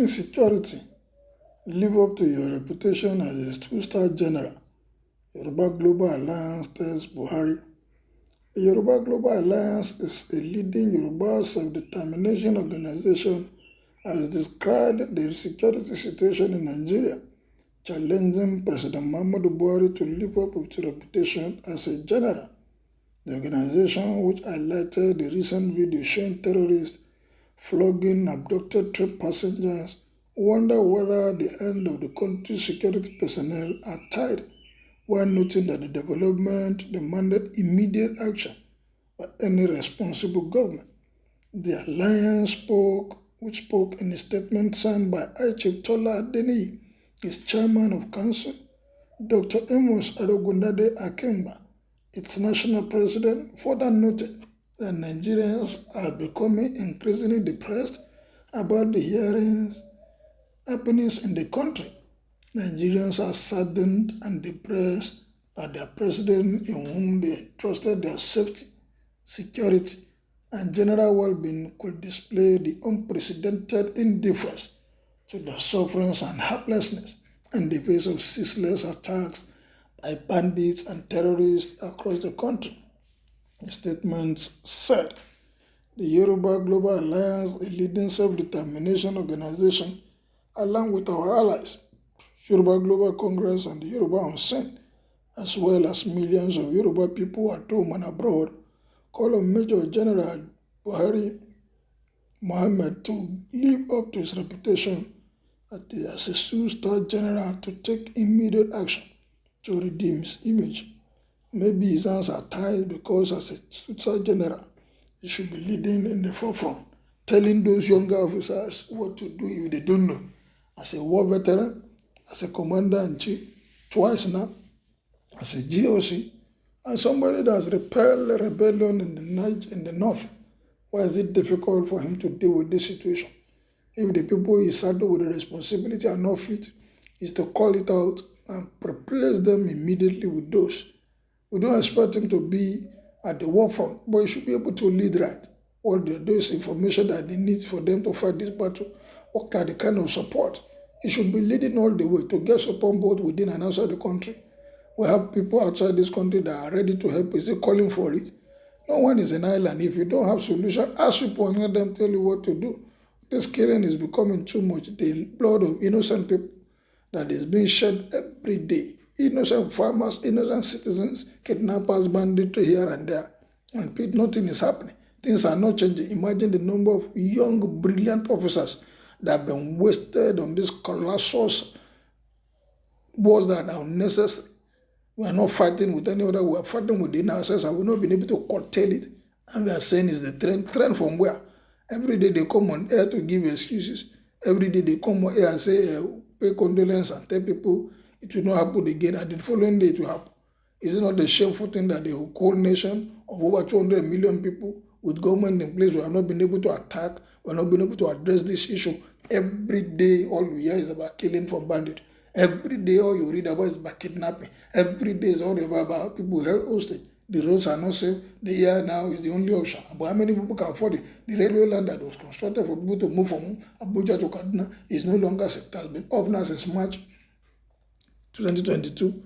Insecurity. Live up to your reputation as a two-star general. Yoruba Global Alliance tells Buhari. The Yoruba Global Alliance is a leading Yoruba self-determination organization has described the security situation in Nigeria, challenging President Muhammadu Buhari to live up to its reputation as a general. The organization, which highlighted the recent video showing terrorists flogging abducted train passengers, wonder whether the end of the country's security personnel are tied, while noting that the development demanded immediate action by any responsible government. The alliance which spoke in a statement signed by High Chief Tola Adeniyi, its chairman of council, Dr. Amos Adogundade Akemba, its national president, further noted that Nigerians are becoming increasingly depressed about the happenings in the country. Nigerians are saddened and depressed that their president, in whom they trusted their safety, security, and general well-being, could display the unprecedented indifference to their sufferings and helplessness in the face of ceaseless attacks by bandits and terrorists across the country. The statement said, the Yoruba Global Alliance, a leading self-determination organization, along with our allies, Yoruba Global Congress and the Yoruba Unseen, as well as millions of Yoruba people at home and abroad, call on Major General Buhari Mohammed to live up to his reputation as a two-star general, to take immediate action to redeem his image. Maybe his hands are tied because as a two-star general, he should be leading in the forefront, telling those younger officers what to do if they don't know. As a war veteran, as a commander-in-chief, twice now, as a GOC, and somebody that has repelled a rebellion in the north, why is it difficult for him to deal with this situation? If the people he saddled with the responsibility are not fit, is to call it out and replace them immediately with those. We don't expect him to be at the war front, but he should be able to lead right. All those information that they need for them to fight this battle, what are the kind of support? He should be leading all the way to get support both within and outside the country. We have people outside this country that are ready to help. Is he calling for it? No one is an island. If you don't have solution, ask people and let them tell you what to do. This killing is becoming too much. The blood of innocent people that is being shed every day. Innocent farmers, innocent citizens, kidnappers, banditry here and there. And nothing is happening. Things are not changing. Imagine the number of young, brilliant officers that have been wasted on this colossal wars that are unnecessary. We are not fighting with any other. We are fighting within ourselves, and we've not been able to curtail it. And we are saying it's the trend. Trend from where? Every day they come on air to give excuses. Every day they come on air and say, pay condolence and tell people it will not happen again. And the following day it will happen. Is it not the shameful thing that the whole nation of over 200 million people with government in place, we have not been able to attack, we have not been able to address this issue? Every day all we hear is about killing from bandit. Every day all you read about is about kidnapping. Every day is all about people held hostage. The roads are not safe. The air now is the only option. But how many people can afford it? The railway line that was constructed for people to move from Abuja to Kaduna is no longer safe. It has been off now since March 2022.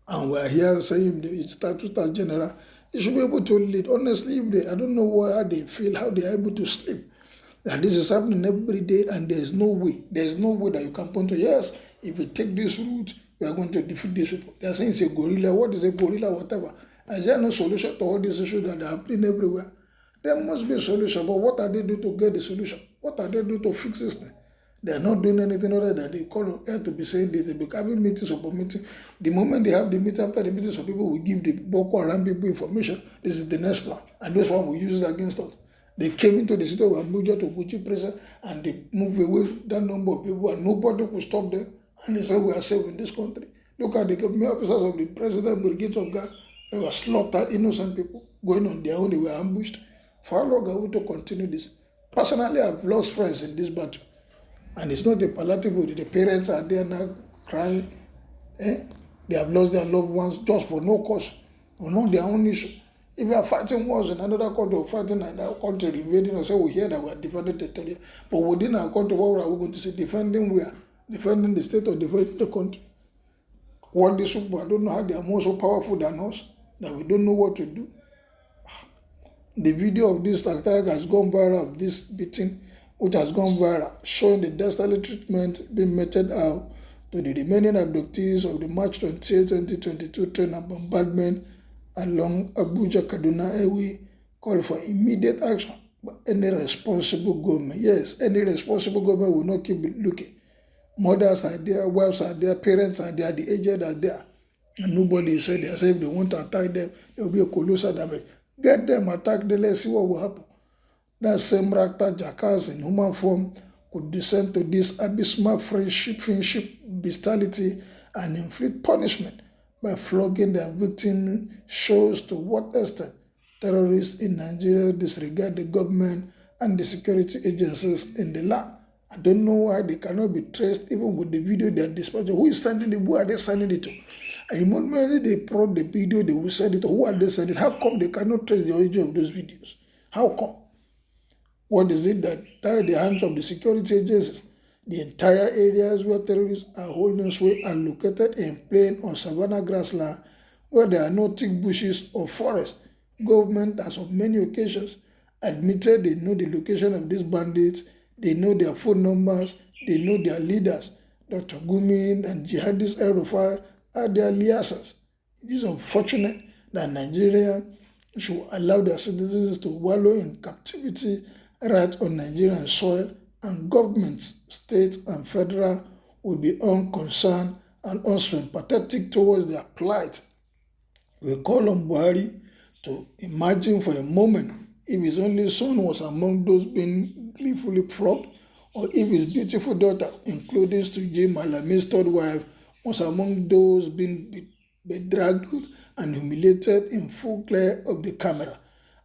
And we are here saying it's two-star general. He should be able to lead. Honestly, I don't know how they feel, how they are able to sleep. And this is happening every day, and there's no way that you can point to, yes, if we take this route, we are going to defeat these people. They are saying it's a gorilla. What is a gorilla? Whatever. Is there no solution to all these issues that are happening everywhere? There must be a solution, but what are they doing to get the solution? What are they doing to fix this thing? They are not doing anything other than they call on air to be saying this. They be having meetings upon meetings. The moment they have the meeting, after the meeting, some people will give the Boko Haram people information. This is the next plan, and this one will use it against us. They came into the city of Abuja to Gucci prison, and they moved away that number of people, and nobody could stop them. And they said we are safe in this country. Look at the government officers of the president, brigades of guards. They were slaughtered, innocent people going on their own. They were ambushed. For how long are we to continue this? Personally, I've lost friends in this battle. And it's not a palatable. The parents are there now crying. They have lost their loved ones just for no cause, for not their own issue. If we are fighting wars in another country or fighting another country, invading us, so we hear that we are defending territory. But within our country, what are we going to say? Defending where? Defending the state or defending the country? What these people, I don't know how they are more so powerful than us, that we don't know what to do. The video of this attack has gone viral, of this beating, which has gone viral, showing the dastardly treatment being meted out to the remaining abductees of the March 28, 2022 train and bombardment along Abuja-Kaduna Highway, call for immediate action by any responsible government. Yes, any responsible government will not keep looking. Mothers are there, wives are there, parents are there, the aged are there. And nobody is said there. Say if they want to attack them, there will be a colossal damage. Get them, attack them, let's see what will happen. That same ragtag jackass in human form could descend to this abysmal friendship bestiality and inflict punishment by flogging their victim. Shows to what extent terrorists in Nigeria disregard the government and the security agencies in the land. I don't know why they cannot be traced, even with the video they are dispatching. Who is sending it? Who are they sending it to? And immediately they prod the video, they will send it to who are they sending it? How come they cannot trace the origin of those videos? How come? What is it that tied the hands of the security agencies? The entire areas where terrorists are holding sway are located in plain or savanna grassland where there are no thick bushes or forests. Government has on many occasions admitted they know the location of these bandits, they know their phone numbers, they know their leaders. Dr. Gumi and Jihadist El-Rufai are their liaisons. It is unfortunate that Nigeria should allow their citizens to wallow in captivity right on Nigerian soil, and governments, state and federal, will be unconcerned and unsympathetic towards their plight. We call on Buhari to imagine for a moment if his only son was among those being gleefully flogged, or if his beautiful daughter, including Suji Malami's third wife, was among those being bedraggled and humiliated in full glare of the camera.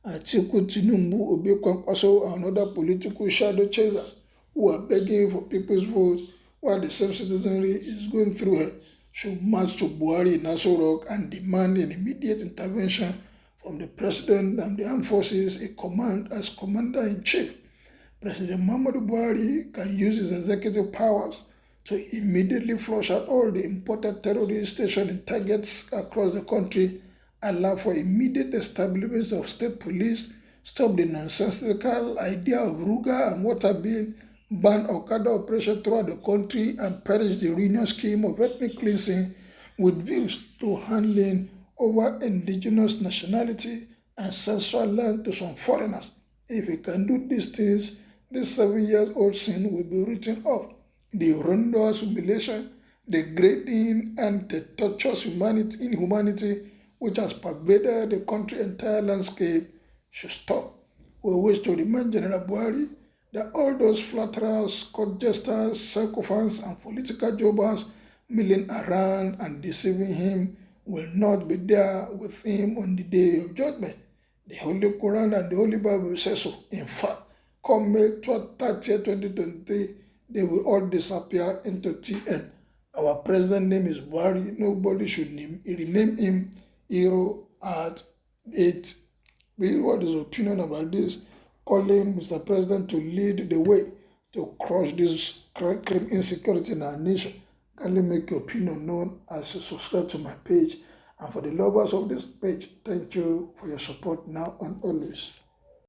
Atiku, Tinubu, Obi Kwankwaso, and other political shadow chasers who are begging for people's votes while the same citizenry is going through hell should march to Buhari in Aso Rock and demand an immediate intervention from the President and the armed forces in command as Commander-in-Chief. President Muhammadu Buhari can use his executive powers to immediately flush out all the imported terrorists stationed in targets across the country, allow for immediate establishment of state police, stop the nonsensical idea of Ruga and water bill, ban Okada operation throughout the country, and perish the reunion scheme of ethnic cleansing with views to handing over indigenous nationality and ancestral land to some foreigners. If he can do these things, this 7-year-old sin will be written off. The horrendous humiliation, degrading, and the torturous inhumanity which has pervaded the country's entire landscape should stop. We wish to remind General Buhari that all those flatterers, court jesters, sycophants, and political jobbers milling around and deceiving him will not be there with him on the day of judgment. The Holy Quran and the Holy Bible say so. In fact, come May 30, 2023, they will all disappear into TN. Our president name is Buhari. Nobody should rename him Hero at 8. What is your opinion about this? Calling Mr. President to lead the way to crush this crime insecurity in our nation. Kindly make your opinion known as you subscribe to my page. And for the lovers of this page, thank you for your support now and always.